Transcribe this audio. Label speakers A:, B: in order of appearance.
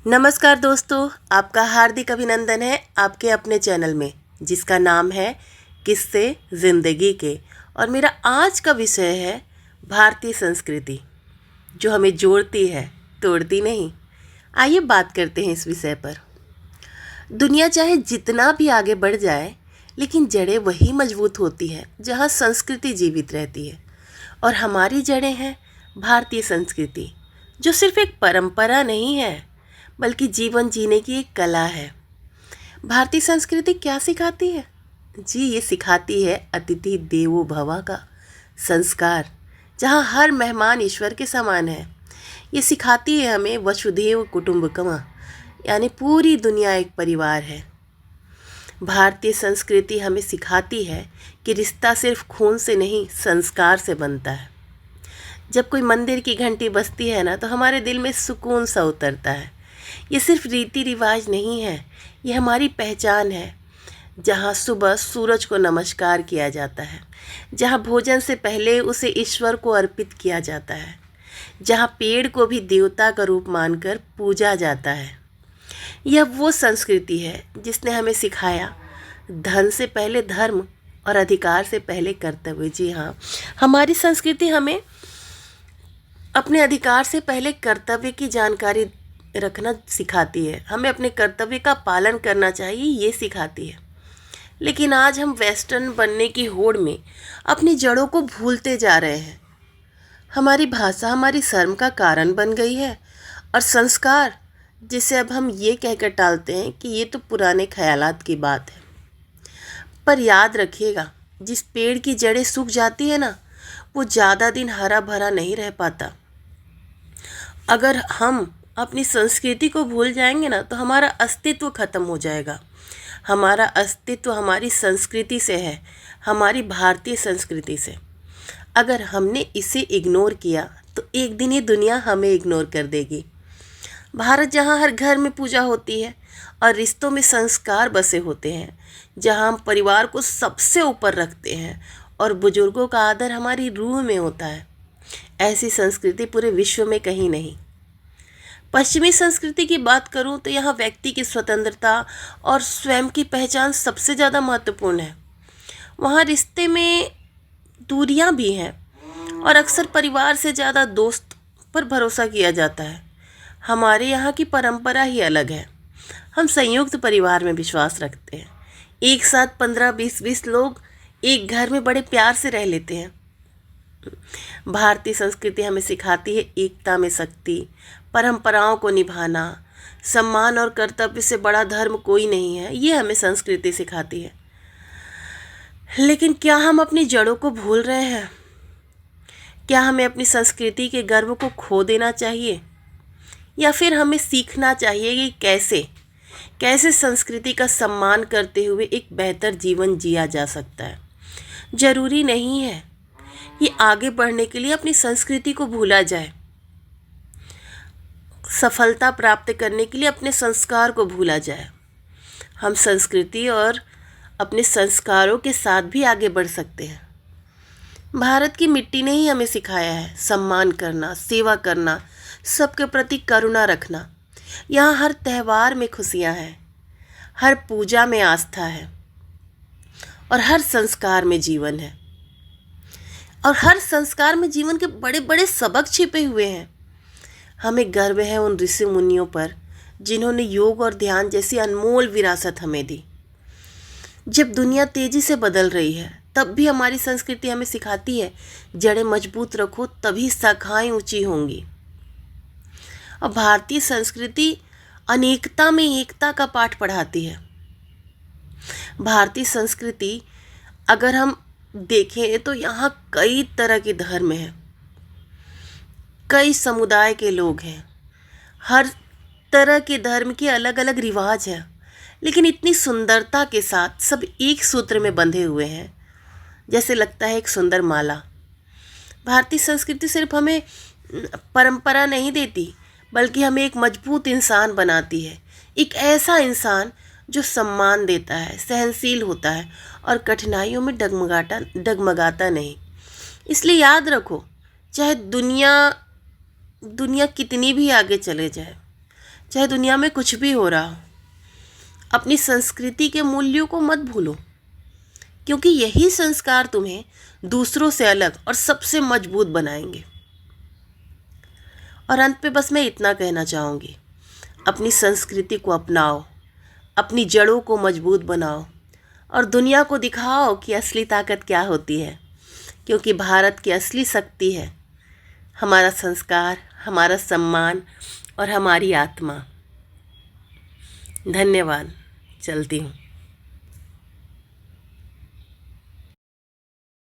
A: नमस्कार दोस्तों, आपका हार्दिक अभिनंदन है आपके अपने चैनल में जिसका नाम है किस्से ज़िंदगी के। और मेरा आज का विषय है भारतीय संस्कृति, जो हमें जोड़ती है, तोड़ती नहीं। आइए बात करते हैं इस विषय पर। दुनिया चाहे जितना भी आगे बढ़ जाए, लेकिन जड़ें वही मजबूत होती है जहाँ संस्कृति जीवित रहती है। और हमारी जड़ें हैं भारतीय संस्कृति, जो सिर्फ एक परंपरा नहीं है बल्कि जीवन जीने की एक कला है। भारतीय संस्कृति क्या सिखाती है? जी, ये सिखाती है अतिथि देवो भव का संस्कार, जहाँ हर मेहमान ईश्वर के समान है। ये सिखाती है हमें वसुधैव कुटुंबकम, यानी पूरी दुनिया एक परिवार है। भारतीय संस्कृति हमें सिखाती है कि रिश्ता सिर्फ खून से नहीं, संस्कार से बनता है। जब कोई मंदिर की घंटी बजती है ना, तो हमारे दिल में सुकून सा उतरता है। ये सिर्फ रीति रिवाज नहीं है, ये हमारी पहचान है। जहाँ सुबह सूरज को नमस्कार किया जाता है, जहाँ भोजन से पहले उसे ईश्वर को अर्पित किया जाता है, जहाँ पेड़ को भी देवता का रूप मानकर पूजा जाता है। यह वो संस्कृति है जिसने हमें सिखाया, धन से पहले धर्म और अधिकार से पहले कर्तव्य। जी हाँ, हमारी संस्कृति हमें अपने अधिकार से पहले कर्तव्य की जानकारी रखना सिखाती है। हमें अपने कर्तव्य का पालन करना चाहिए, ये सिखाती है। लेकिन आज हम वेस्टर्न बनने की होड़ में अपनी जड़ों को भूलते जा रहे हैं। हमारी भाषा हमारी शर्म का कारण बन गई है, और संस्कार, जिसे अब हम ये कहकर टालते हैं कि ये तो पुराने ख्यालात की बात है। पर याद रखिएगा, जिस पेड़ की जड़ें सूख जाती है ना, वो ज़्यादा दिन हरा भरा नहीं रह पाता। अगर हम अपनी संस्कृति को भूल जाएंगे ना, तो हमारा अस्तित्व खत्म हो जाएगा। हमारा अस्तित्व हमारी संस्कृति से है, हमारी भारतीय संस्कृति से। अगर हमने इसे इग्नोर किया तो एक दिन ये दुनिया हमें इग्नोर कर देगी। भारत, जहाँ हर घर में पूजा होती है और रिश्तों में संस्कार बसे होते हैं, जहाँ हम परिवार को सबसे ऊपर रखते हैं और बुजुर्गों का आदर हमारी रूह में होता है, ऐसी संस्कृति पूरे विश्व में कहीं नहीं। पश्चिमी संस्कृति की बात करूं तो यहाँ व्यक्ति की स्वतंत्रता और स्वयं की पहचान सबसे ज़्यादा महत्वपूर्ण है। वहाँ रिश्ते में दूरियां भी हैं और अक्सर परिवार से ज़्यादा दोस्त पर भरोसा किया जाता है। हमारे यहाँ की परंपरा ही अलग है। हम संयुक्त परिवार में विश्वास रखते हैं। एक साथ 15-20 लोग एक घर में बड़े प्यार से रह लेते हैं। भारतीय संस्कृति हमें सिखाती है एकता में शक्ति, परंपराओं को निभाना, सम्मान और कर्तव्य से बड़ा धर्म कोई नहीं है। ये हमें संस्कृति सिखाती है। लेकिन क्या हम अपनी जड़ों को भूल रहे हैं? क्या हमें अपनी संस्कृति के गर्व को खो देना चाहिए, या फिर हमें सीखना चाहिए कि कैसे संस्कृति का सम्मान करते हुए एक बेहतर जीवन जिया जा सकता है? जरूरी नहीं है ये आगे बढ़ने के लिए अपनी संस्कृति को भूला जाए, सफलता प्राप्त करने के लिए अपने संस्कार को भूला जाए। हम संस्कृति और अपने संस्कारों के साथ भी आगे बढ़ सकते हैं। भारत की मिट्टी ने ही हमें सिखाया है सम्मान करना, सेवा करना, सबके प्रति करुणा रखना। यहाँ हर त्यौहार में खुशियाँ हैं, हर पूजा में आस्था है, और हर संस्कार में जीवन है। और हर संस्कार में जीवन के बड़े बड़े सबक छिपे हुए हैं। हमें गर्व है उन ऋषि मुनियों पर जिन्होंने योग और ध्यान जैसी अनमोल विरासत हमें दी। जब दुनिया तेजी से बदल रही है, तब भी हमारी संस्कृति हमें सिखाती है जड़ें मजबूत रखो, तभी शाखाएं ऊंची होंगी। और भारतीय संस्कृति अनेकता में एकता का पाठ पढ़ाती है। भारतीय संस्कृति अगर हम देखें तो यहाँ कई तरह के धर्म हैं, कई समुदाय के लोग हैं, हर तरह के धर्म के अलग अलग रिवाज हैं, लेकिन इतनी सुंदरता के साथ सब एक सूत्र में बंधे हुए हैं, जैसे लगता है एक सुंदर माला। भारतीय संस्कृति सिर्फ हमें परंपरा नहीं देती, बल्कि हमें एक मजबूत इंसान बनाती है। एक ऐसा इंसान जो सम्मान देता है, सहनशील होता है और कठिनाइयों में डगमगाता नहीं। इसलिए याद रखो, चाहे दुनिया कितनी भी आगे चले जाए, चाहे दुनिया में कुछ भी हो रहा हो, अपनी संस्कृति के मूल्यों को मत भूलो, क्योंकि यही संस्कार तुम्हें दूसरों से अलग और सबसे मजबूत बनाएंगे। और अंत पे बस मैं इतना कहना चाहूँगी, अपनी संस्कृति को अपनाओ, अपनी जड़ों को मजबूत बनाओ और दुनिया को दिखाओ कि असली ताकत क्या होती है, क्योंकि भारत की असली शक्ति है हमारा संस्कार, हमारा सम्मान और हमारी आत्मा। धन्यवाद। चलती हूँ।